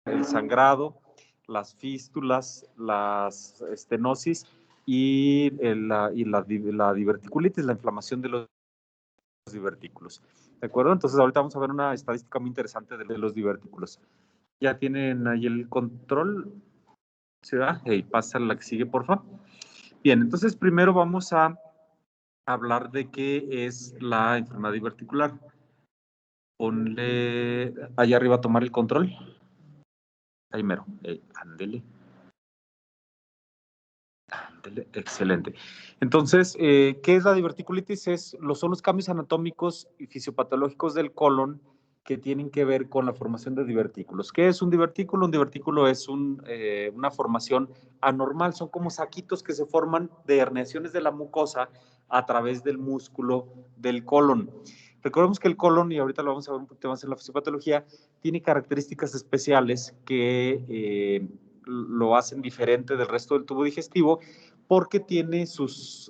el sangrado, las fístulas, las estenosis y la diverticulitis, la inflamación de los divertículos. ¿De acuerdo? Entonces ahorita vamos a ver una estadística muy interesante de los divertículos. ¿Ya tienen ahí el control? ¿Sí, verdad? Hey, pasa la que sigue, por favor. Bien, entonces primero vamos a hablar de qué es la enfermedad diverticular. Ponle allá arriba a tomar el control. Ahí mero. Ándele. Ándele. Excelente. Entonces, ¿qué es la diverticulitis? Son los cambios anatómicos y fisiopatológicos del colon que tienen que ver con la formación de divertículos. ¿Qué es un divertículo? Un divertículo es una formación anormal. Son como saquitos que se forman de herniaciones de la mucosa a través del músculo del colon. Recordemos que el colon, y ahorita lo vamos a ver un poquito más en la fisiopatología, tiene características especiales que lo hacen diferente del resto del tubo digestivo porque tiene sus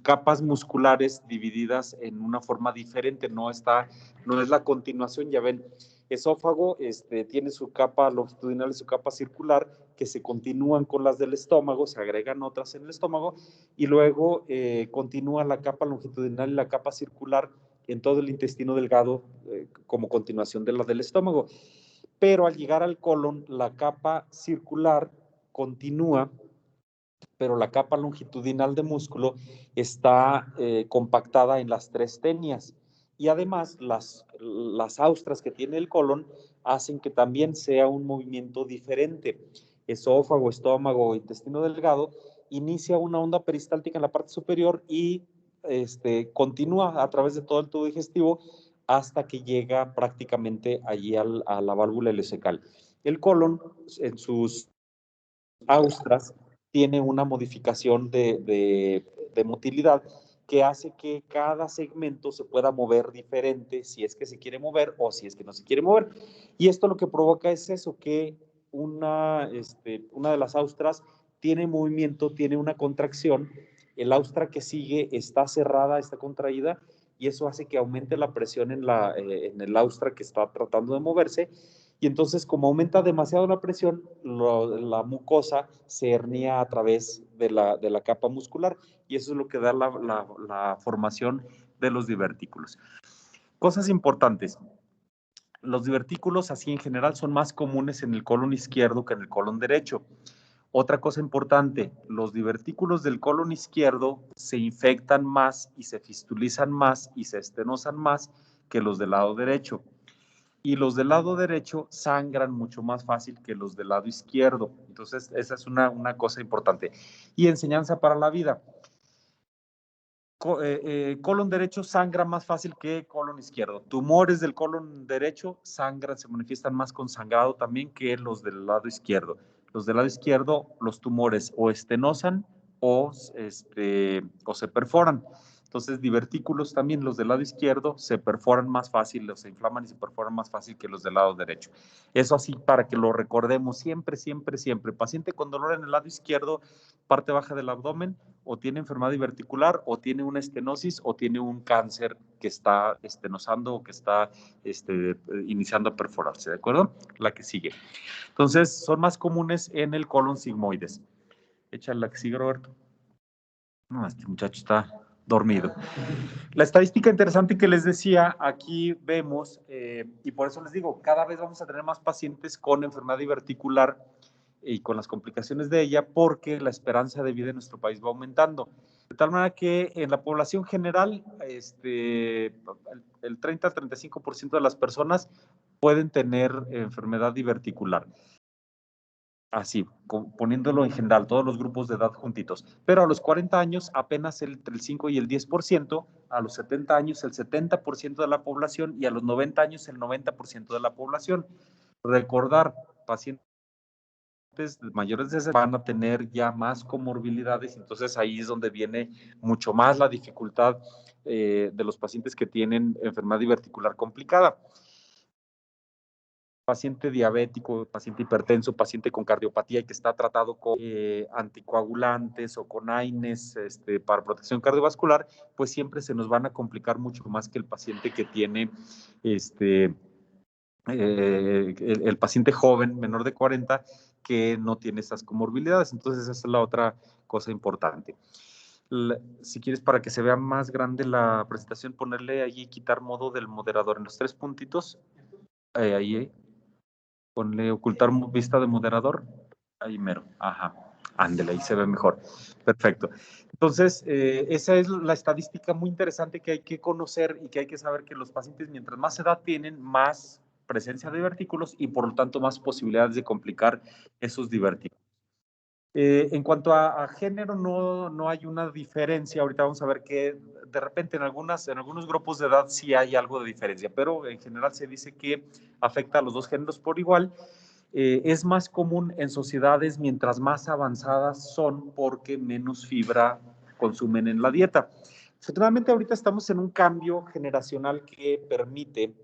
capas musculares divididas en una forma diferente, no es la continuación, ya ven, esófago tiene su capa longitudinal y su capa circular que se continúan con las del estómago, se agregan otras en el estómago y luego continúa la capa longitudinal y la capa circular en todo el intestino delgado como continuación de la del estómago. Pero al llegar al colon, la capa circular continúa, pero la capa longitudinal de músculo está compactada en las tres tenias. Y además, las austras que tiene el colon hacen que también sea un movimiento diferente. Esófago, estómago, intestino delgado, inicia una onda peristáltica en la parte superior y continúa a través de todo el tubo digestivo hasta que llega prácticamente allí a la válvula ileocecal. El colon, en sus austras, tiene una modificación de motilidad que hace que cada segmento se pueda mover diferente si es que se quiere mover o si es que no se quiere mover. Y esto lo que provoca es eso, que una de las austras tiene movimiento, tiene una contracción, el austra que sigue está cerrada, está contraída, y eso hace que aumente la presión en el austra que está tratando de moverse, y entonces como aumenta demasiado la presión, la mucosa se hernia a través de la capa muscular, y eso es lo que da la formación de los divertículos. Cosas importantes. Los divertículos, así en general, son más comunes en el colon izquierdo que en el colon derecho. Otra cosa importante, los divertículos del colon izquierdo se infectan más y se fistulizan más y se estenosan más que los del lado derecho. Y los del lado derecho sangran mucho más fácil que los del lado izquierdo. Entonces, esa es una cosa importante. Y enseñanza para la vida. Colon derecho sangra más fácil que colon izquierdo. Tumores del colon derecho sangran, se manifiestan más con sangrado también que los del lado izquierdo. Los del lado izquierdo, los tumores o estenosan o se perforan. Entonces, divertículos también, los del lado izquierdo se perforan más fácil, se inflaman y se perforan más fácil que los del lado derecho. Eso así para que lo recordemos siempre, siempre, siempre. Paciente con dolor en el lado izquierdo, parte baja del abdomen, o tiene enfermedad diverticular, o tiene una estenosis, o tiene un cáncer que está estenosando o que está iniciando a perforarse, ¿de acuerdo? La que sigue. Entonces, son más comunes en el colon sigmoides. Échale la que sigue, Roberto. No, este muchacho está dormido. La estadística interesante que les decía, aquí vemos, y por eso les digo, cada vez vamos a tener más pacientes con enfermedad diverticular y con las complicaciones de ella, porque la esperanza de vida en nuestro país va aumentando. De tal manera que en la población general, el 30 al 35% de las personas pueden tener enfermedad diverticular. Así, poniéndolo en general, todos los grupos de edad juntitos. Pero a los 40 años apenas entre el 5 y el 10%, a los 70 años el 70% de la población y a los 90 años el 90% de la población. Recordar, pacientes mayores de 60 van a tener ya más comorbilidades, entonces ahí es donde viene mucho más la dificultad de los pacientes que tienen enfermedad diverticular complicada. Paciente diabético, paciente hipertenso, paciente con cardiopatía y que está tratado con anticoagulantes o con AINES para protección cardiovascular, pues siempre se nos van a complicar mucho más que el paciente que tiene el paciente joven, menor de 40, que no tiene esas comorbilidades. Entonces, esa es la otra cosa importante. Si quieres, para que se vea más grande la presentación, ponerle ahí, quitar modo del moderador en los 3 puntitos. Ahí, ponle ocultar vista de moderador. Ahí mero. Ajá. Ándele, ahí se ve mejor. Perfecto. Entonces, esa es la estadística muy interesante que hay que conocer y que hay que saber que los pacientes, mientras más edad tienen, más presencia de divertículos y por lo tanto más posibilidades de complicar esos divertículos. En cuanto a género, no hay una diferencia. Ahorita vamos a ver que de repente en algunos grupos de edad sí hay algo de diferencia, pero en general se dice que afecta a los dos géneros por igual. Es más común en sociedades mientras más avanzadas son porque menos fibra consumen en la dieta. Afortunadamente ahorita estamos en un cambio generacional que permite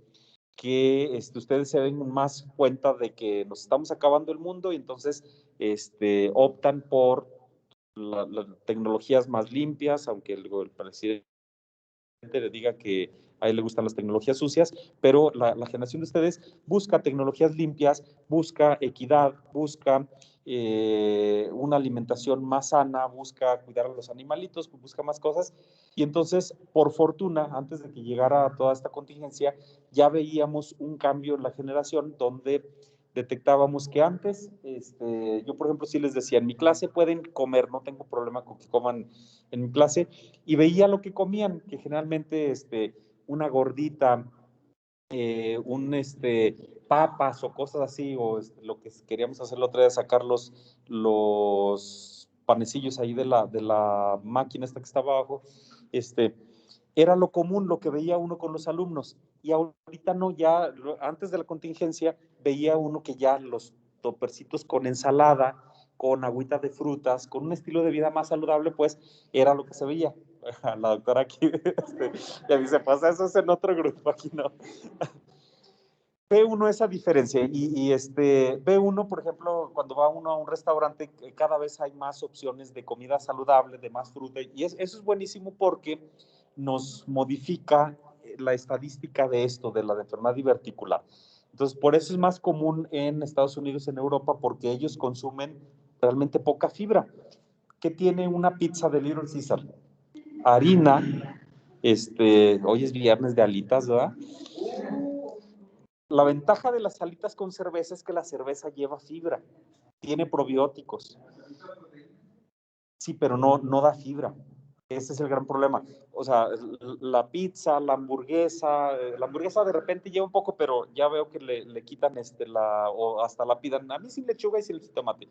que ustedes se den más cuenta de que nos estamos acabando el mundo y entonces optan por las tecnologías más limpias, aunque el presidente le diga que a él le gustan las tecnologías sucias, pero la generación de ustedes busca tecnologías limpias, busca equidad, busca una alimentación más sana, busca cuidar a los animalitos, busca más cosas. Y entonces, por fortuna, antes de que llegara toda esta contingencia, ya veíamos un cambio en la generación donde detectábamos que antes, yo por ejemplo sí les decía, en mi clase pueden comer, no tengo problema con que coman en mi clase, y veía lo que comían, que generalmente una gordita, papas o cosas así, o lo que queríamos hacer la otra vez, sacar los panecillos ahí de la máquina esta que estaba abajo, era lo común, lo que veía uno con los alumnos. Y ahorita no, ya antes de la contingencia veía uno que ya los topercitos con ensalada, con agüita de frutas, con un estilo de vida más saludable, pues era lo que se veía. La doctora aquí ya dice, pues eso es en otro grupo, aquí no. Ve uno esa diferencia ve uno, por ejemplo, cuando va uno a un restaurante, cada vez hay más opciones de comida saludable, de más fruta, y eso es buenísimo porque nos modifica la estadística de esto, de la enfermedad diverticular. Entonces, por eso es más común en Estados Unidos, en Europa, porque ellos consumen realmente poca fibra. ¿Qué tiene una pizza de Little Caesar? Harina, hoy es viernes de alitas, ¿verdad? La ventaja de las alitas con cerveza es que la cerveza lleva fibra, tiene probióticos. Sí, pero no da fibra. Ese es el gran problema. O sea, la pizza, la hamburguesa de repente lleva un poco, pero ya veo que le quitan o hasta la pidan. A mí sin lechuga y sin jitomate.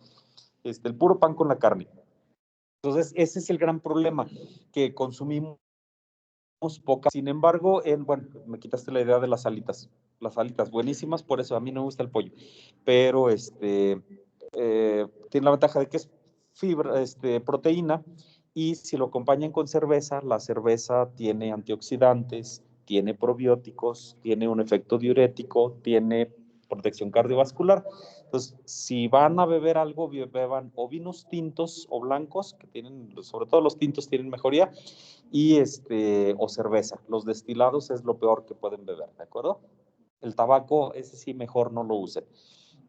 El puro pan con la carne. Entonces, ese es el gran problema, que consumimos poca. Sin embargo, bueno, me quitaste la idea de las alitas. Las alitas buenísimas, por eso a mí no me gusta el pollo. Pero tiene la ventaja de que es fibra, proteína, y si lo acompañan con cerveza, la cerveza tiene antioxidantes, tiene probióticos, tiene un efecto diurético, tiene protección cardiovascular. Entonces, si van a beber algo, beban o vinos tintos o blancos, que tienen, sobre todo los tintos tienen mejoría, y o cerveza. Los destilados es lo peor que pueden beber, ¿de acuerdo? El tabaco, ese sí, mejor no lo usen.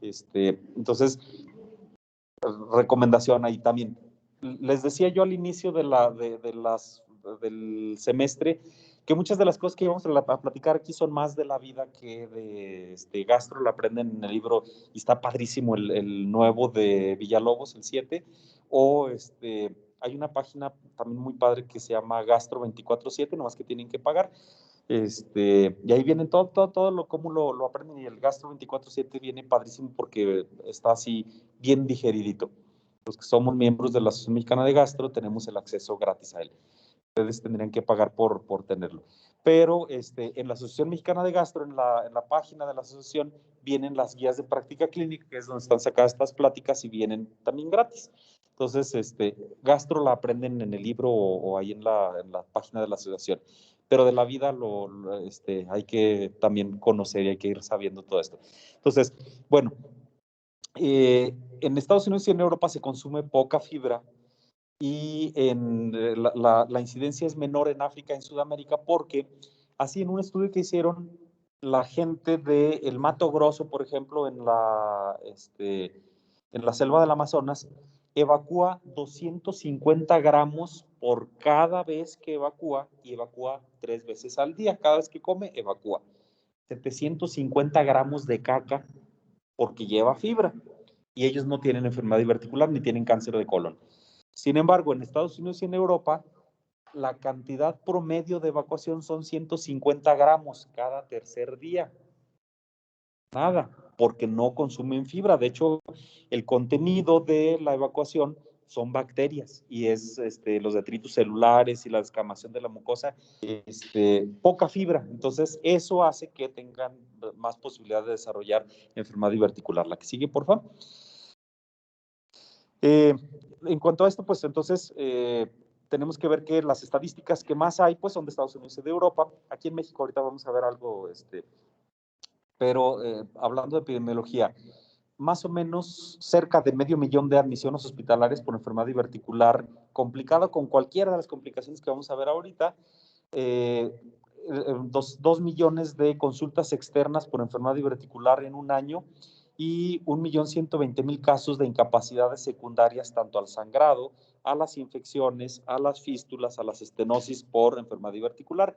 Entonces, recomendación ahí también. Les decía yo al inicio del semestre que muchas de las cosas que íbamos a platicar aquí son más de la vida que de gastro. Lo aprenden en el libro y está padrísimo el nuevo de Villalobos, el 7. O hay una página también muy padre que se llama Gastro 24/7, nomás que tienen que pagar. Y ahí vienen todo cómo lo aprenden, y el Gastro 24/7 viene padrísimo porque está así bien digeridito. Los que somos miembros de la Asociación Mexicana de Gastro tenemos el acceso gratis a él. Ustedes tendrían que pagar por tenerlo. Pero en la Asociación Mexicana de Gastro, en la página de la asociación, vienen las guías de práctica clínica, que es donde están sacadas estas pláticas, y vienen también gratis. Entonces, Gastro la aprenden en el libro o ahí en la página de la asociación. Pero de la vida hay que también conocer y hay que ir sabiendo todo esto. Entonces, bueno, en Estados Unidos y en Europa se consume poca fibra, y la incidencia es menor en África y en Sudamérica, porque así en un estudio que hicieron la gente del Mato Grosso, por ejemplo, en la selva del Amazonas, evacúa 250 gramos por cada vez que evacúa, y evacúa 3 veces al día. Cada vez que come, evacúa 750 gramos de caca porque lleva fibra. Y ellos no tienen enfermedad diverticular ni tienen cáncer de colon. Sin embargo, en Estados Unidos y en Europa, la cantidad promedio de evacuación son 150 gramos cada tercer día. Nada, porque no consumen fibra. De hecho, el contenido de la evacuación son bacterias y es los detritos celulares y la descamación de la mucosa, poca fibra. Entonces, eso hace que tengan más posibilidad de desarrollar enfermedad diverticular. La que sigue, por favor. En cuanto a esto, pues entonces tenemos que ver que las estadísticas que más hay, pues son de Estados Unidos y de Europa. Aquí en México ahorita vamos a ver algo, pero hablando de epidemiología, más o menos cerca de 500,000 de admisiones hospitalarias por enfermedad diverticular complicada, con cualquiera de las complicaciones que vamos a ver ahorita. 2 millones de consultas externas por enfermedad diverticular en un año y 1.120.000 casos de incapacidades secundarias tanto al sangrado, a las infecciones, a las fístulas, a las estenosis por enfermedad diverticular.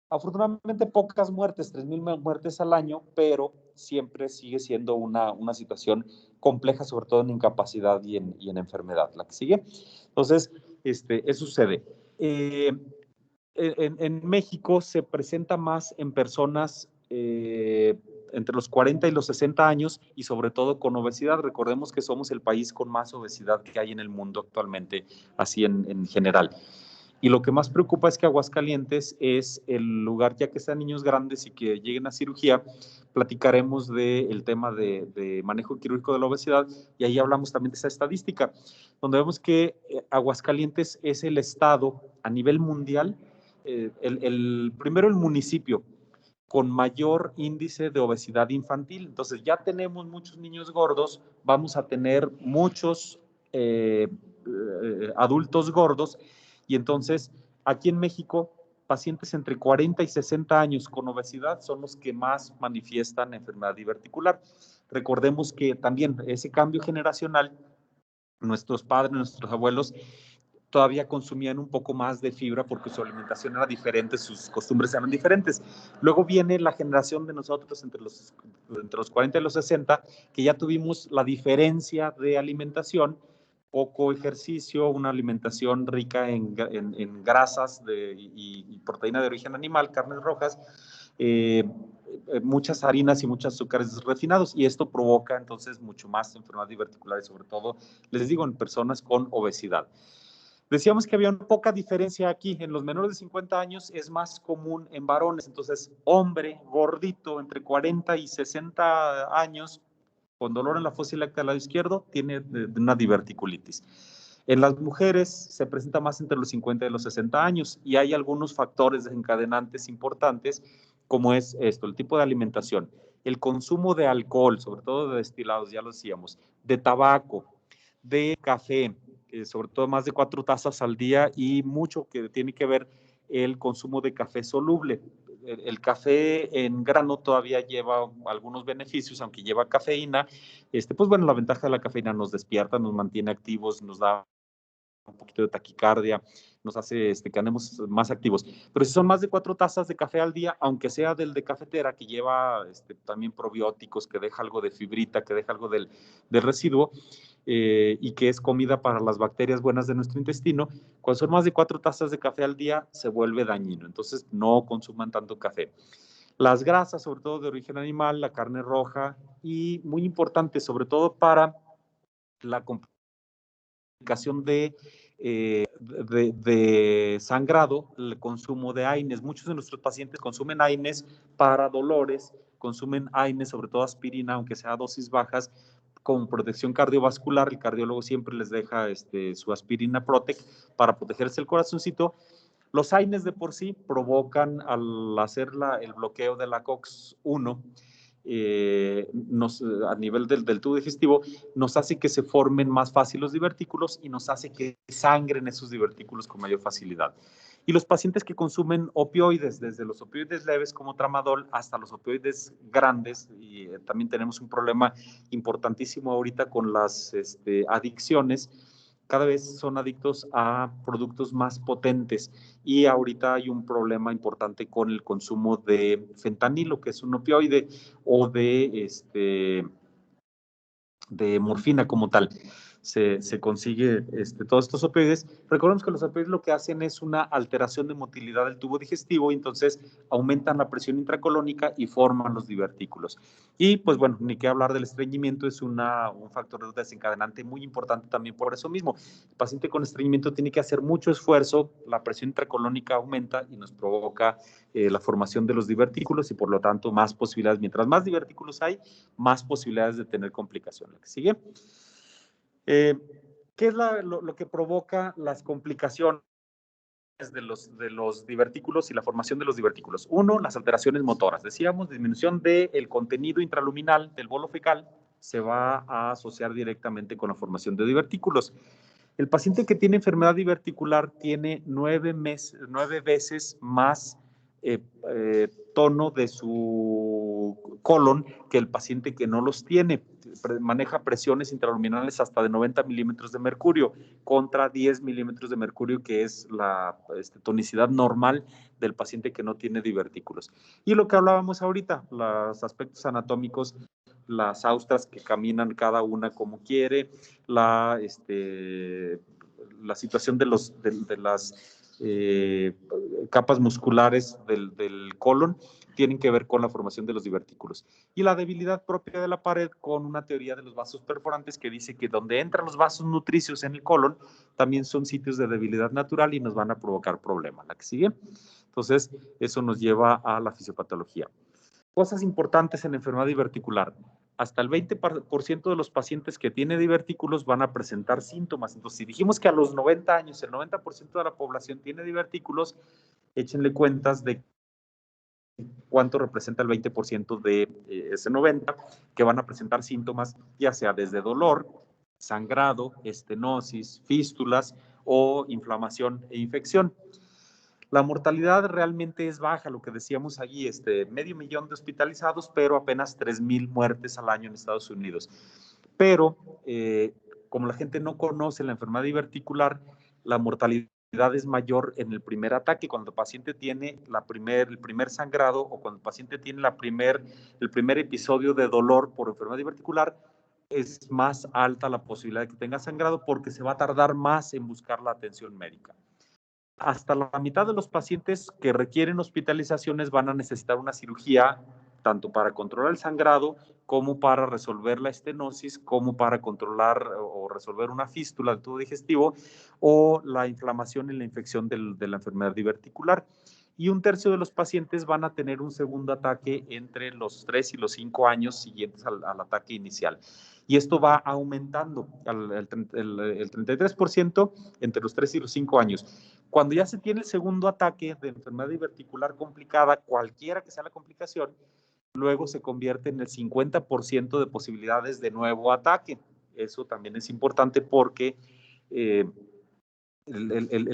Afortunadamente pocas muertes, 3,000 muertes al año, pero siempre sigue siendo una situación compleja, sobre todo en incapacidad y en enfermedad. La que sigue. Entonces, eso sucede. En México se presenta más en personas entre los 40 y los 60 años y sobre todo con obesidad. Recordemos que somos el país con más obesidad que hay en el mundo actualmente, así en general. Y lo que más preocupa es que Aguascalientes es el lugar, ya que sean niños grandes y que lleguen a cirugía, platicaremos del tema de manejo quirúrgico de la obesidad y ahí hablamos también de esa estadística, donde vemos que Aguascalientes es el estado a nivel mundial, primero el municipio con mayor índice de obesidad infantil. Entonces ya tenemos muchos niños gordos, vamos a tener muchos adultos gordos y entonces aquí en México pacientes entre 40 y 60 años con obesidad son los que más manifiestan enfermedad diverticular. Recordemos que también ese cambio generacional, nuestros padres, nuestros abuelos todavía consumían un poco más de fibra porque su alimentación era diferente, sus costumbres eran diferentes. Luego viene la generación de nosotros entre los 40 y los 60, que ya tuvimos la diferencia de alimentación, poco ejercicio, una alimentación rica en grasas y proteína de origen animal, carnes rojas, muchas harinas y muchos azúcares refinados, y esto provoca entonces mucho más enfermedad diverticular y sobre todo, les digo, en personas con obesidad. Decíamos que había una poca diferencia aquí. En los menores de 50 años es más común en varones. Entonces, hombre gordito entre 40 y 60 años con dolor en la fosa ilíaca del lado izquierdo tiene una diverticulitis. En las mujeres se presenta más entre los 50 y los 60 años y hay algunos factores desencadenantes importantes como es esto, el tipo de alimentación, el consumo de alcohol, sobre todo de destilados, ya lo decíamos, de tabaco, de café, sobre todo más de 4 tazas al día y mucho que tiene que ver el consumo de café soluble. El café en grano todavía lleva algunos beneficios, aunque lleva cafeína. Pues bueno, la ventaja de la cafeína nos despierta, nos mantiene activos, nos da un poquito de taquicardia, nos hace que andemos más activos. Pero si son más de 4 tazas de café al día, aunque sea del de cafetera, que lleva también probióticos, que deja algo de fibrita, que deja algo del residuo, y que es comida para las bacterias buenas de nuestro intestino, cuando son más de 4 tazas de café al día, se vuelve dañino. Entonces, no consuman tanto café. Las grasas, sobre todo de origen animal, la carne roja, y muy importante, sobre todo para la complicación de sangrado, el consumo de AINES. Muchos de nuestros pacientes consumen AINES para dolores, consumen AINES, sobre todo aspirina, aunque sea a dosis bajas, con protección cardiovascular. El cardiólogo siempre les deja su aspirina Protec para protegerse el corazoncito. Los AINES de por sí provocan, al hacer el bloqueo de la COX-1, a nivel del tubo digestivo, nos hace que se formen más fácil los divertículos y nos hace que sangren esos divertículos con mayor facilidad. Y los pacientes que consumen opioides, desde los opioides leves como tramadol hasta los opioides grandes, y también tenemos un problema importantísimo ahorita con las adicciones, cada vez son adictos a productos más potentes y ahorita hay un problema importante con el consumo de fentanilo, que es un opioide, o de morfina como tal. Se consigue todos estos opioides. Recordemos que los opioides lo que hacen es una alteración de motilidad del tubo digestivo y entonces aumentan la presión intracolónica y forman los divertículos. Y pues bueno, ni qué hablar del estreñimiento, es un factor desencadenante muy importante también por eso mismo. El paciente con estreñimiento tiene que hacer mucho esfuerzo, la presión intracolónica aumenta y nos provoca la formación de los divertículos y por lo tanto más posibilidades. Mientras más divertículos hay, más posibilidades de tener complicaciones. La que sigue. ¿Qué es lo que provoca las complicaciones de los divertículos y la formación de los divertículos? Uno, las alteraciones motoras. Decíamos, disminución del contenido intraluminal del bolo fecal se va a asociar directamente con la formación de divertículos. El paciente que tiene enfermedad diverticular tiene 9 veces más tono de su colon que el paciente que no los tiene. Maneja presiones intraluminales hasta de 90 milímetros de mercurio contra 10 milímetros de mercurio, que es la tonicidad normal del paciente que no tiene divertículos. Y lo que hablábamos ahorita, los aspectos anatómicos, las austras que caminan cada una como quiere, la situación de las capas musculares del colon tienen que ver con la formación de los divertículos. Y la debilidad propia de la pared con una teoría de los vasos perforantes que dice que donde entran los vasos nutricios en el colon también son sitios de debilidad natural y nos van a provocar problemas. ¿La que sigue? Entonces, eso nos lleva a la fisiopatología. Cosas importantes en enfermedad diverticular. Hasta el 20% de los pacientes que tienen divertículos van a presentar síntomas. Entonces, si dijimos que a los 90 años el 90% de la población tiene divertículos, échenle cuentas de cuánto representa el 20% de ese 90, que van a presentar síntomas, ya sea desde dolor, sangrado, estenosis, fístulas o inflamación e infección. La mortalidad realmente es baja, lo que decíamos allí, 500,000 de hospitalizados, pero apenas 3,000 muertes al año en Estados Unidos. Pero, como la gente no conoce la enfermedad diverticular, la mortalidad es mayor en el primer ataque, cuando el paciente tiene el primer sangrado o cuando el paciente tiene el primer episodio de dolor por enfermedad diverticular, es más alta la posibilidad de que tenga sangrado porque se va a tardar más en buscar la atención médica. Hasta la mitad de los pacientes que requieren hospitalizaciones van a necesitar una cirugía, tanto para controlar el sangrado, como para resolver la estenosis, como para controlar o resolver una fístula del tubo digestivo o la inflamación y la infección de la enfermedad diverticular. Y 1/3 de los pacientes van a tener un segundo ataque entre los 3 y los 5 años siguientes al ataque inicial. Y esto va aumentando el 33% entre los 3 y los 5 años. Cuando ya se tiene el segundo ataque de enfermedad diverticular complicada, cualquiera que sea la complicación, luego se convierte en el 50% de posibilidades de nuevo ataque. Eso también es importante porque el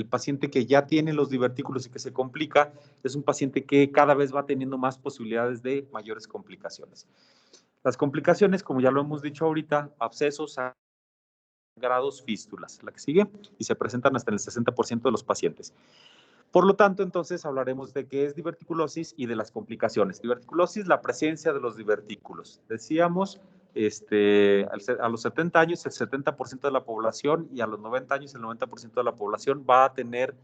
paciente que ya tiene los divertículos y que se complica es un paciente que cada vez va teniendo más posibilidades de mayores complicaciones. Las complicaciones, como ya lo hemos dicho ahorita, abscesos, sangrados, fístulas, la que sigue, y se presentan hasta en el 60% de los pacientes. Por lo tanto, entonces hablaremos de qué es diverticulosis y de las complicaciones. Diverticulosis, la presencia de los divertículos. Decíamos, a los 70 años el 70% de la población y a los 90 años el 90% de la población va a tener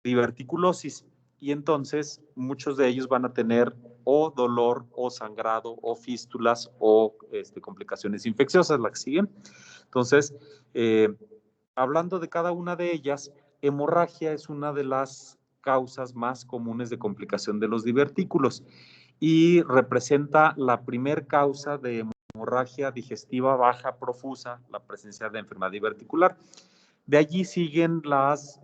diverticulosis y entonces muchos de ellos van a tener o dolor o sangrado o fístulas o complicaciones infecciosas, las que siguen. Entonces, hablando de cada una de ellas, hemorragia es una de las causas más comunes de complicación de los divertículos y representa la primer causa de hemorragia digestiva baja profusa, la presencia de enfermedad diverticular. De allí siguen las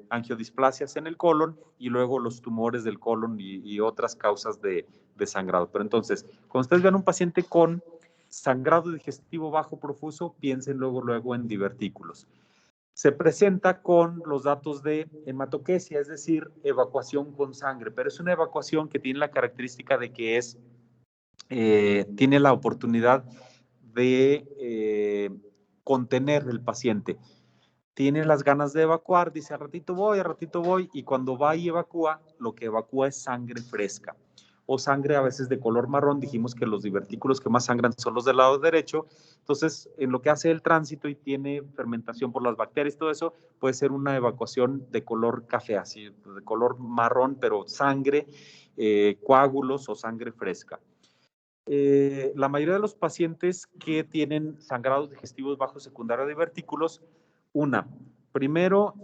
angiodisplasias en el colon y luego los tumores del colon y otras causas de sangrado. Pero entonces, cuando ustedes vean un paciente con sangrado digestivo bajo profuso, piensen luego en divertículos. Se presenta con los datos de hematoquesia, es decir, evacuación con sangre, pero es una evacuación que tiene la característica de que tiene la oportunidad de contener el paciente. Tiene las ganas de evacuar, dice, al ratito voy, y cuando va y evacúa, lo que evacúa es sangre fresca o sangre a veces de color marrón. Dijimos que los divertículos que más sangran son los del lado derecho. Entonces, en lo que hace el tránsito y tiene fermentación por las bacterias y todo eso, puede ser una evacuación de color café, así, de color marrón, pero sangre, coágulos o sangre fresca. La mayoría de los pacientes que tienen sangrados digestivos bajo secundario de divertículos, primero,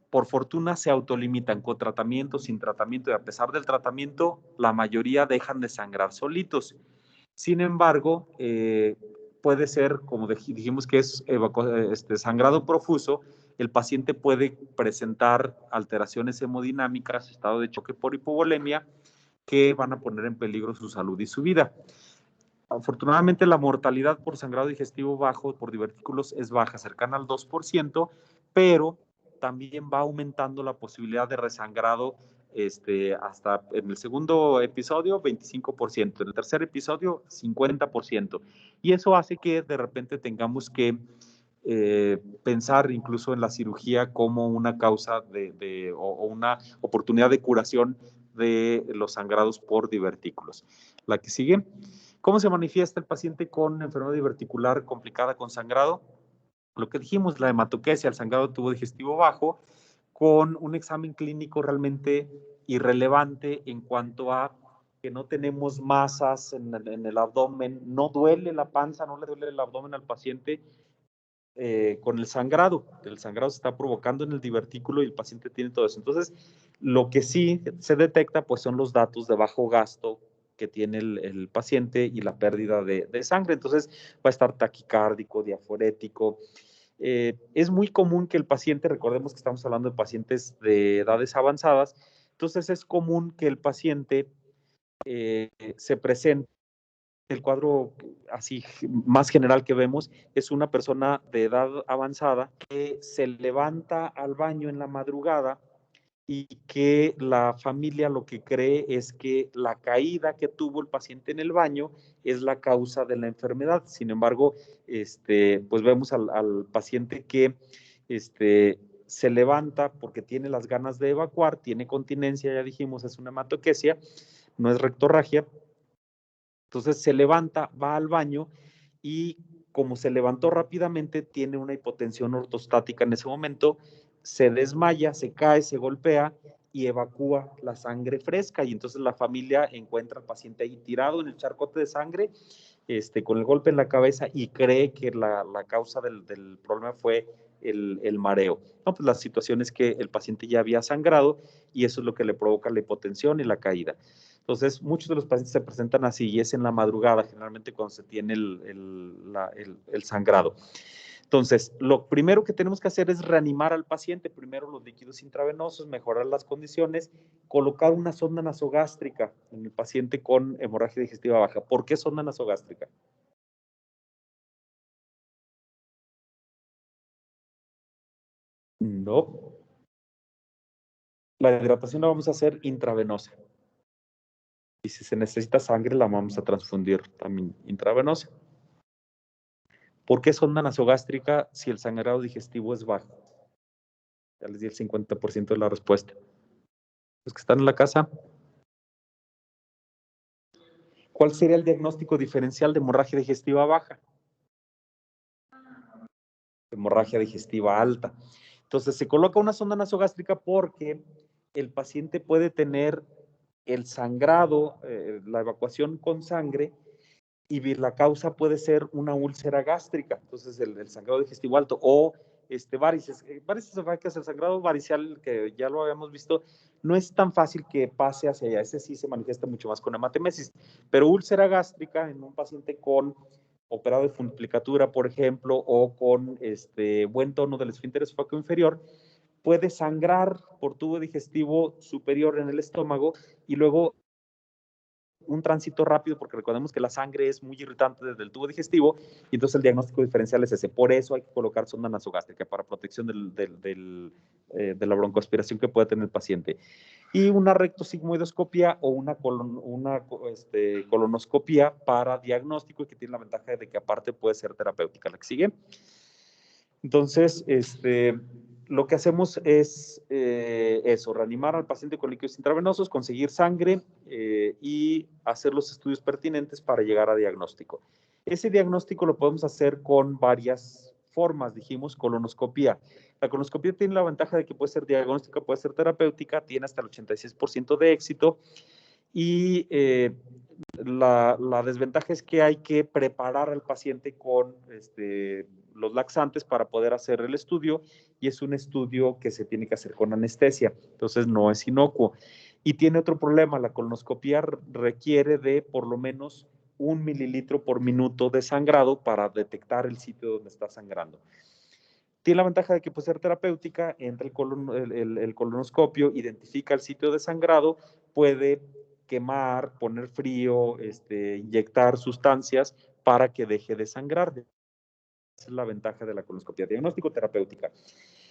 por fortuna se autolimitan con tratamiento, sin tratamiento, y a pesar del tratamiento, la mayoría dejan de sangrar solitos. Sin embargo, puede ser, como dijimos que es sangrado profuso, el paciente puede presentar alteraciones hemodinámicas, estado de choque por hipovolemia, que van a poner en peligro su salud y su vida. Afortunadamente, la mortalidad por sangrado digestivo bajo por divertículos es baja, cercana al 2%, pero también va aumentando la posibilidad de resangrado hasta en el segundo episodio 25%, en el tercer episodio 50%. Y eso hace que de repente tengamos que pensar incluso en la cirugía como una causa o una oportunidad de curación de los sangrados por divertículos. La que sigue. ¿Cómo se manifiesta el paciente con enfermedad diverticular complicada con sangrado? Lo que dijimos, la hematoquesia, el sangrado de tubo digestivo bajo, con un examen clínico realmente irrelevante en cuanto a que no tenemos masas en el abdomen, no duele la panza, no le duele el abdomen al paciente con el sangrado. El sangrado se está provocando en el divertículo y el paciente tiene todo eso. Entonces, lo que sí se detecta pues son los datos de bajo gasto que tiene el paciente y la pérdida de sangre. Entonces, va a estar taquicárdico, diaforético. Es muy común que el paciente, recordemos que estamos hablando de pacientes de edades avanzadas, entonces es común que el paciente se presente. El cuadro así más general que vemos es una persona de edad avanzada que se levanta al baño en la madrugada y que la familia lo que cree es que la caída que tuvo el paciente en el baño es la causa de la enfermedad. Sin embargo, pues vemos al paciente que se levanta porque tiene las ganas de evacuar, tiene continencia, ya dijimos, es una hematoquesia, no es rectorragia. Entonces se levanta, va al baño y como se levantó rápidamente, tiene una hipotensión ortostática en ese momento, se desmaya, se cae, se golpea y evacúa la sangre fresca. Y entonces la familia encuentra al paciente ahí tirado en el charcote de sangre, con el golpe en la cabeza y cree que la causa del problema fue el mareo. No, pues la situación es que el paciente ya había sangrado y eso es lo que le provoca la hipotensión y la caída. Entonces, muchos de los pacientes se presentan así y es en la madrugada, generalmente cuando se tiene el sangrado. Entonces, lo primero que tenemos que hacer es reanimar al paciente, primero los líquidos intravenosos, mejorar las condiciones, colocar una sonda nasogástrica en el paciente con hemorragia digestiva baja. ¿Por qué sonda nasogástrica? No. La hidratación la vamos a hacer intravenosa. Y si se necesita sangre, la vamos a transfundir también intravenosa. ¿Por qué sonda nasogástrica si el sangrado digestivo es bajo? Ya les di el 50% de la respuesta. Los que están en la casa, ¿cuál sería el diagnóstico diferencial de hemorragia digestiva baja? Hemorragia digestiva alta. Entonces, se coloca una sonda nasogástrica porque el paciente puede tener el sangrado, la evacuación con sangre, y la causa puede ser una úlcera gástrica, entonces el sangrado digestivo alto, o varices. Varices esofágicas, el sangrado varicial, que ya lo habíamos visto, no es tan fácil que pase hacia allá, ese sí se manifiesta mucho más con hematemesis, pero úlcera gástrica en un paciente con operado de funduplicatura, por ejemplo, o con buen tono del esfínter esofágico inferior, puede sangrar por tubo digestivo superior en el estómago y luego un tránsito rápido, porque recordemos que la sangre es muy irritante desde el tubo digestivo, y entonces el diagnóstico diferencial es ese. Por eso hay que colocar sonda nasogástrica para protección de la broncoaspiración que puede tener el paciente. Y una rectosigmoidoscopia o una colonoscopia para diagnóstico, y que tiene la ventaja de que aparte puede ser terapéutica. La que sigue. Entonces, lo que hacemos es eso, reanimar al paciente con líquidos intravenosos, conseguir sangre y hacer los estudios pertinentes para llegar a diagnóstico. Ese diagnóstico lo podemos hacer con varias formas, dijimos, colonoscopía. La colonoscopía tiene la ventaja de que puede ser diagnóstica, puede ser terapéutica, tiene hasta el 86% de éxito, y la desventaja es que hay que preparar al paciente con los laxantes para poder hacer el estudio, y es un estudio que se tiene que hacer con anestesia, entonces no es inocuo. Y tiene otro problema, la colonoscopia requiere de por lo menos 1 mililitro por minuto de sangrado para detectar el sitio donde está sangrando. Tiene la ventaja de que puede ser terapéutica, entra el colonoscopio, identifica el sitio de sangrado, puede quemar, poner frío, inyectar sustancias para que deje de sangrar. Esa es la ventaja de la colonoscopia diagnóstico terapéutica.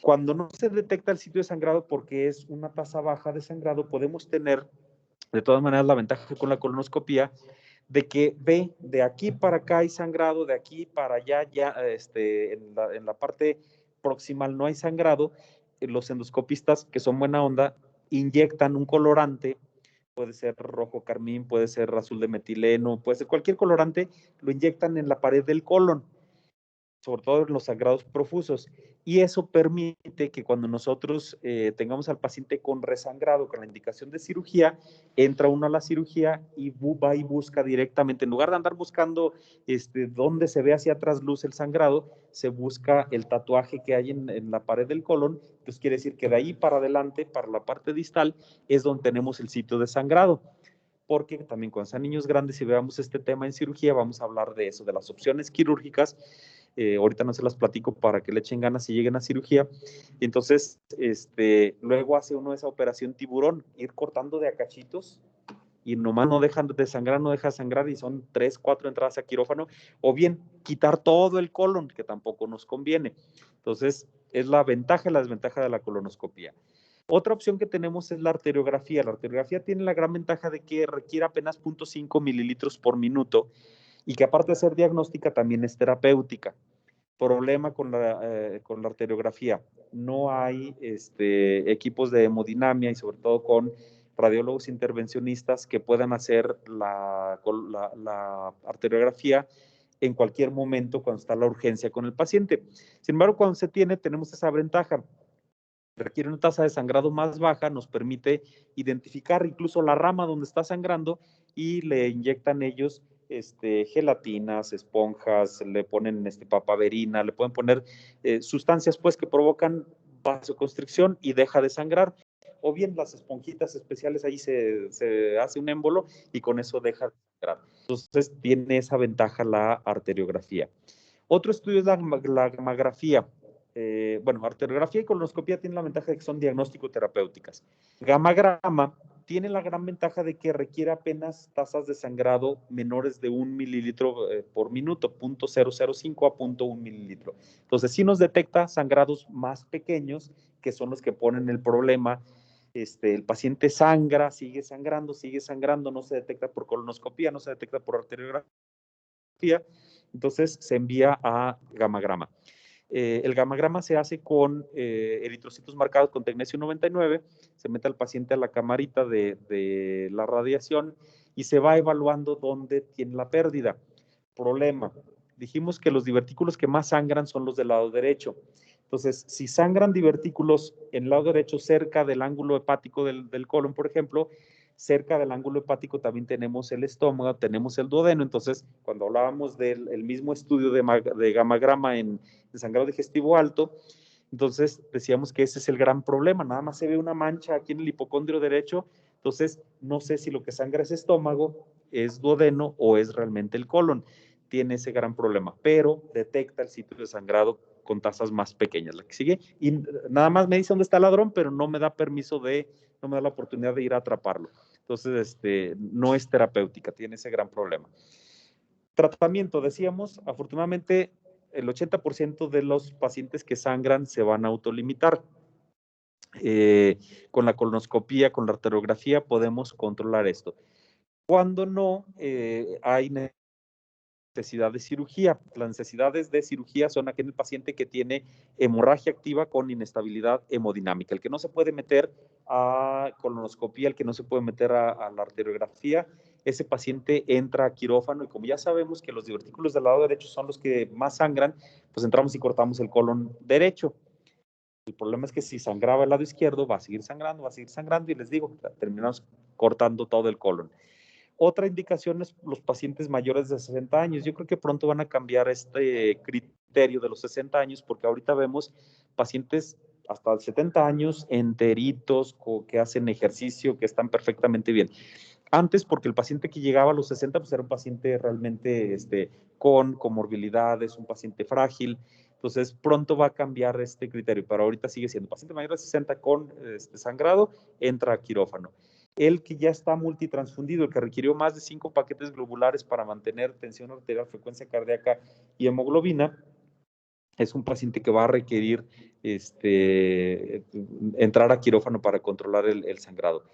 Cuando no se detecta el sitio de sangrado porque es una tasa baja de sangrado, podemos tener de todas maneras la ventaja con la colonoscopia de que ve de aquí para acá hay sangrado, de aquí para allá ya en la parte proximal no hay sangrado. Los endoscopistas, que son buena onda, inyectan un colorante, puede ser rojo carmín, puede ser azul de metileno, puede ser cualquier colorante, lo inyectan en la pared del colon, sobre todo en los sangrados profusos, y eso permite que cuando nosotros tengamos al paciente con resangrado, con la indicación de cirugía, entra uno a la cirugía y va y busca directamente, en lugar de andar buscando dónde se ve hacia atrás luz el sangrado, se busca el tatuaje que hay en la pared del colon. Entonces quiere decir que de ahí para adelante, para la parte distal, es donde tenemos el sitio de sangrado, porque también cuando sean niños grandes y veamos este tema en cirugía, vamos a hablar de eso, de las opciones quirúrgicas. Ahorita no se las platico para que le echen ganas y lleguen a cirugía. Entonces, luego hace uno esa operación tiburón, ir cortando de a cachitos, y nomás no dejan de sangrar, no deja de sangrar, y son 3, 4 entradas a quirófano, o bien quitar todo el colon, que tampoco nos conviene. Entonces, es la ventaja y la desventaja de la colonoscopia. Otra opción que tenemos es la arteriografía. La arteriografía tiene la gran ventaja de que requiere apenas 0.5 mililitros por minuto, y que aparte de ser diagnóstica, también es terapéutica. Problema con la arteriografía: no hay equipos de hemodinamia, y sobre todo con radiólogos intervencionistas que puedan hacer la arteriografía en cualquier momento cuando está la urgencia con el paciente. Sin embargo, cuando se tiene, tenemos esa ventaja. Requiere una tasa de sangrado más baja, nos permite identificar incluso la rama donde está sangrando, y le inyectan ellos gelatinas, esponjas, le ponen papaverina, le pueden poner sustancias pues que provocan vasoconstricción y deja de sangrar, o bien las esponjitas especiales, ahí se hace un émbolo y con eso deja de sangrar. Entonces tiene esa ventaja la arteriografía. Otro estudio es la gammagrafía. Arteriografía y colonoscopia tienen la ventaja de que son diagnóstico terapéuticas. Gamagrama tiene la gran ventaja de que requiere apenas tasas de sangrado menores de 1 mililitro por minuto, 0.005 a 0.1 mililitro. Entonces, sí nos detecta sangrados más pequeños, que son los que ponen el problema. El paciente sangra, sigue sangrando, no se detecta por colonoscopia, no se detecta por arteriografía, entonces se envía a gamagrama. El gamagrama se hace con eritrocitos marcados con tecnesio 99, se mete al paciente a la camarita de la radiación y se va evaluando dónde tiene la pérdida. Problema: dijimos que los divertículos que más sangran son los del lado derecho. Entonces, si sangran divertículos en el lado derecho cerca del ángulo hepático del colon, por ejemplo, cerca del ángulo hepático también tenemos el estómago, tenemos el duodeno. Entonces, cuando hablábamos del mismo estudio de gamagrama en sangrado digestivo alto, entonces decíamos que ese es el gran problema. Nada más se ve una mancha aquí en el hipocondrio derecho, entonces no sé si lo que sangra es estómago, es duodeno o es realmente el colon. Tiene ese gran problema, pero detecta el sitio de sangrado con tasas más pequeñas. La que sigue, y nada más me dice dónde está el ladrón, pero no me da permiso no me da la oportunidad de ir a atraparlo. Entonces, no es terapéutica, tiene ese gran problema. Tratamiento, decíamos, afortunadamente el 80% de los pacientes que sangran se van a autolimitar. Con la colonoscopía, con la arteriografía, podemos controlar esto. Cuando no hay necesidad de cirugía. Las necesidades de cirugía son aquel paciente que tiene hemorragia activa con inestabilidad hemodinámica, el que no se puede meter a colonoscopía, el que no se puede meter a la arteriografía. Ese paciente entra a quirófano y como ya sabemos que los divertículos del lado derecho son los que más sangran, pues entramos y cortamos el colon derecho. El problema es que si sangraba el lado izquierdo, va a seguir sangrando y les digo, terminamos cortando todo el colon. Otra indicación es los pacientes mayores de 60 años. Yo creo que pronto van a cambiar este criterio de los 60 años porque ahorita vemos pacientes hasta 70 años enteritos que hacen ejercicio, que están perfectamente bien. Antes, porque el paciente que llegaba a los 60 pues era un paciente realmente con comorbilidades, un paciente frágil. Entonces, pronto va a cambiar este criterio, pero ahorita sigue siendo paciente mayor de 60 con sangrado, entra a quirófano. El que ya está multitransfundido, el que requirió más de 5 paquetes globulares para mantener tensión arterial, frecuencia cardíaca y hemoglobina, es un paciente que va a requerir entrar a quirófano para controlar el sangrado.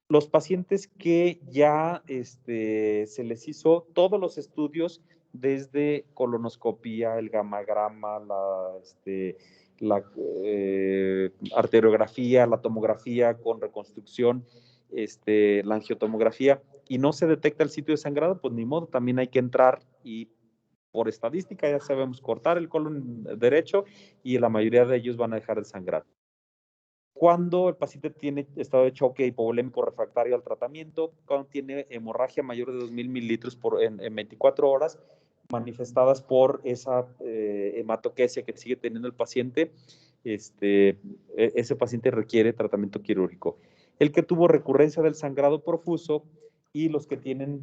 Los pacientes que ya se les hizo todos los estudios desde colonoscopía, el gamagrama, la arteriografía, la tomografía con reconstrucción, la angiotomografía, y no se detecta el sitio de sangrado, pues ni modo, también hay que entrar y por estadística ya sabemos cortar el colon derecho y la mayoría de ellos van a dejar de sangrar. Cuando el paciente tiene estado de choque hipovolémico refractario al tratamiento, cuando tiene hemorragia mayor de 2.000 mililitros en 24 horas, manifestadas por esa hematoquesia que sigue teniendo el paciente, ese paciente requiere tratamiento quirúrgico. El que tuvo recurrencia del sangrado profuso y los que tienen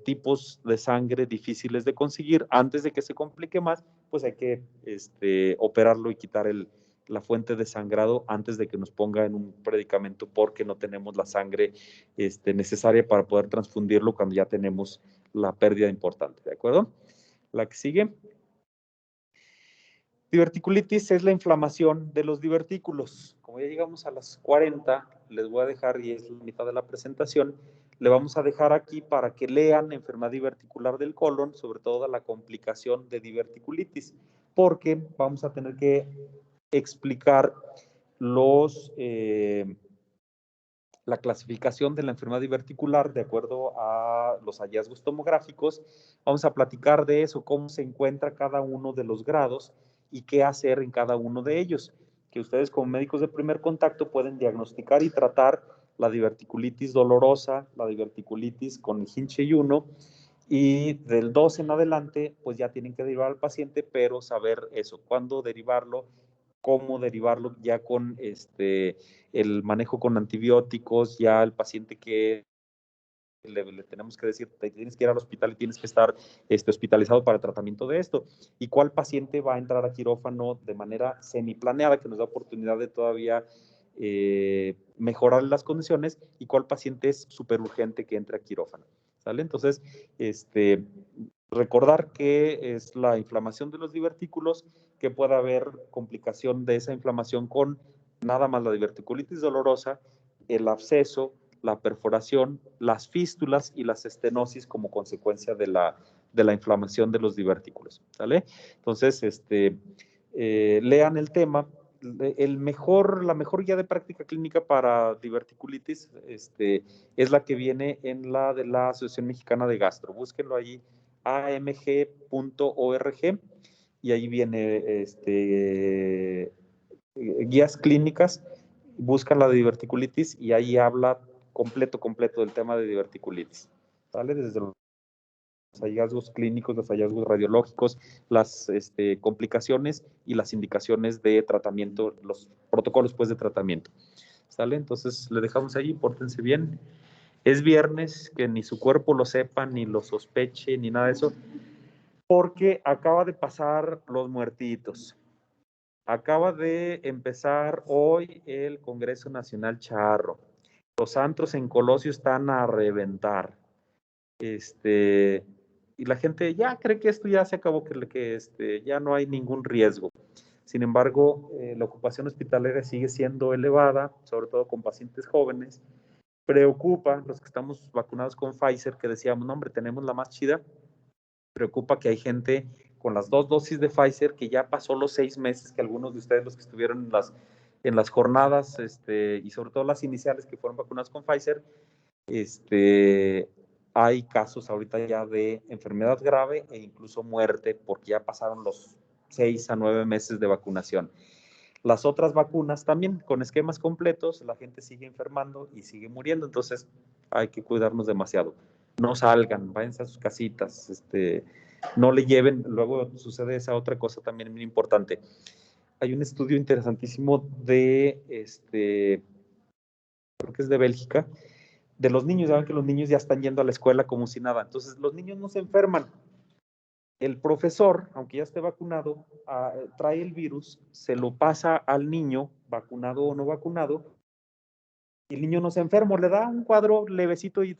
tipos de sangre difíciles de conseguir, antes de que se complique más, pues hay que operarlo y quitar la fuente de sangrado antes de que nos ponga en un predicamento porque no tenemos la sangre necesaria para poder transfundirlo cuando ya tenemos la pérdida importante, ¿de acuerdo? La que sigue. Diverticulitis es la inflamación de los divertículos. Como ya llegamos a las 40, les voy a dejar, y es la mitad de la presentación, le vamos a dejar aquí para que lean enfermedad diverticular del colon, sobre todo la complicación de diverticulitis, porque vamos a tener que explicar la clasificación de la enfermedad diverticular de acuerdo a los hallazgos tomográficos. Vamos a platicar de eso, cómo se encuentra cada uno de los grados y qué hacer en cada uno de ellos, que ustedes como médicos de primer contacto pueden diagnosticar y tratar la diverticulitis dolorosa, la diverticulitis con hinche y uno, y del 2 en adelante, pues ya tienen que derivar al paciente, pero saber eso, cuándo derivarlo, cómo derivarlo ya con el manejo con antibióticos, ya el paciente que le tenemos que decir, te tienes que ir al hospital y tienes que estar hospitalizado para el tratamiento de esto. Y cuál paciente va a entrar a quirófano de manera semiplaneada, que nos da oportunidad de todavía mejorar las condiciones, y cuál paciente es súper urgente que entre a quirófano. ¿Sale? Entonces, recordar que es la inflamación de los divertículos, que puede haber complicación de esa inflamación con nada más la diverticulitis dolorosa, el absceso, la perforación, las fístulas y las estenosis como consecuencia de la inflamación de los divertículos. ¿Sale? Entonces, lean el tema. La mejor guía de práctica clínica para diverticulitis es la que viene en la de la Asociación Mexicana de Gastro. Búsquenlo allí, amg.org, y ahí viene guías clínicas. Buscan la de diverticulitis y ahí habla completo del tema de diverticulitis. ¿Sale? Desde los hallazgos clínicos, los hallazgos radiológicos, las complicaciones y las indicaciones de tratamiento, los protocolos pues de tratamiento. ¿Sale? Entonces le dejamos ahí, pórtense bien. Es viernes, que ni su cuerpo lo sepa, ni lo sospeche, ni nada de eso, porque acaba de pasar los muertitos. Acaba de empezar hoy el Congreso Nacional Charro. Los antros en Colosio están a reventar. Y la gente ya cree que esto ya se acabó, que ya no hay ningún riesgo. Sin embargo, la ocupación hospitalaria sigue siendo elevada, sobre todo con pacientes jóvenes. Preocupa los que estamos vacunados con Pfizer, que decíamos, no, hombre, tenemos la más chida. Preocupa que hay gente con las 2 dosis de Pfizer que ya pasó los 6 meses, que algunos de ustedes, los que estuvieron en las jornadas, y sobre todo las iniciales que fueron vacunados con Pfizer, hay casos ahorita ya de enfermedad grave e incluso muerte, porque ya pasaron los 6 a 9 meses de vacunación. Las otras vacunas también, con esquemas completos, la gente sigue enfermando y sigue muriendo, entonces hay que cuidarnos demasiado. No salgan, váyanse a sus casitas, no le lleven, luego sucede esa otra cosa también muy importante. Hay un estudio interesantísimo creo que es de Bélgica, de los niños. Saben que los niños ya están yendo a la escuela como si nada, entonces los niños no se enferman. El profesor, aunque ya esté vacunado, trae el virus, se lo pasa al niño, vacunado o no vacunado, y el niño no se enferma, le da un cuadro levecito y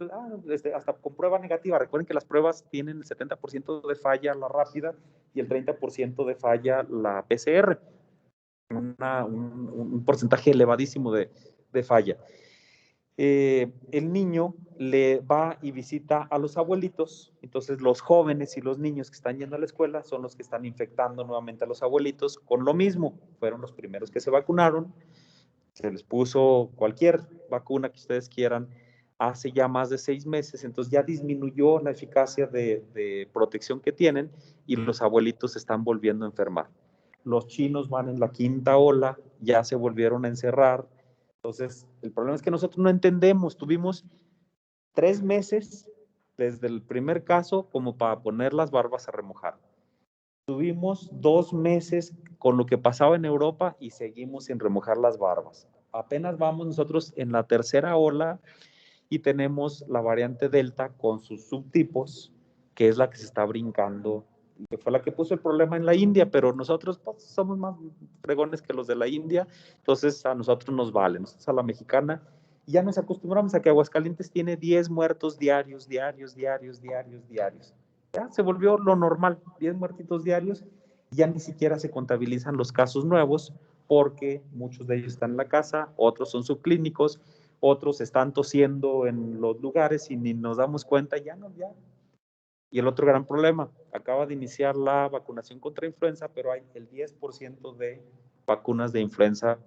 hasta con prueba negativa. Recuerden que las pruebas tienen el 70% de falla la rápida y el 30% de falla la PCR, un porcentaje elevadísimo de falla. El niño le va y visita a los abuelitos, entonces los jóvenes y los niños que están yendo a la escuela son los que están infectando nuevamente a los abuelitos con lo mismo. Fueron los primeros que se vacunaron, se les puso cualquier vacuna que ustedes quieran hace ya más de 6 meses, entonces ya disminuyó la eficacia de protección que tienen y los abuelitos se están volviendo a enfermar. Los chinos van en la 5ª ola, ya se volvieron a encerrar. Entonces, el problema es que nosotros no entendemos. Tuvimos 3 meses desde el primer caso como para poner las barbas a remojar. Tuvimos 2 meses con lo que pasaba en Europa y seguimos sin remojar las barbas. Apenas vamos nosotros en la 3ª ola y tenemos la variante Delta con sus subtipos, que es la que se está brincando, que fue la que puso el problema en la India, pero nosotros pues, somos más fregones que los de la India, entonces a nosotros nos vale, nosotros a la mexicana, y ya nos acostumbramos a que Aguascalientes tiene 10 muertos diarios. Ya se volvió lo normal, 10 muertitos diarios, ya ni siquiera se contabilizan los casos nuevos, porque muchos de ellos están en la casa, otros son subclínicos, otros están tosiendo en los lugares y ni nos damos cuenta, ya. Y el otro gran problema, acaba de iniciar la vacunación contra influenza, pero hay el 10% de vacunas de influenza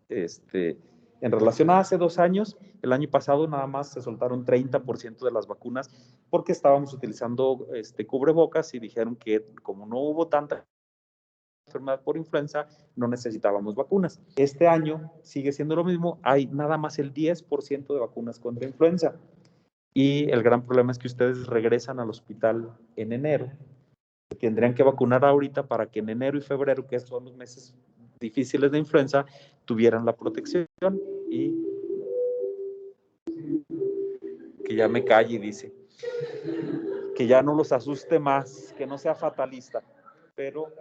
en relación a hace 2 años. El año pasado nada más se soltaron 30% de las vacunas porque estábamos utilizando cubrebocas y dijeron que como no hubo tanta enfermedad por influenza, no necesitábamos vacunas. Este año sigue siendo lo mismo, hay nada más el 10% de vacunas contra influenza. Y el gran problema es que ustedes regresan al hospital en enero. Tendrían que vacunar ahorita para que en enero y febrero, que son los meses difíciles de influenza, tuvieran la protección. Y que ya me calle, dice. Que ya no los asuste más, que no sea fatalista. Pero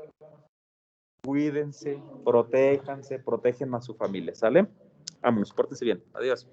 cuídense, protéjanse, protegen a su familia, ¿sale? Vámonos, pórtense bien. Adiós.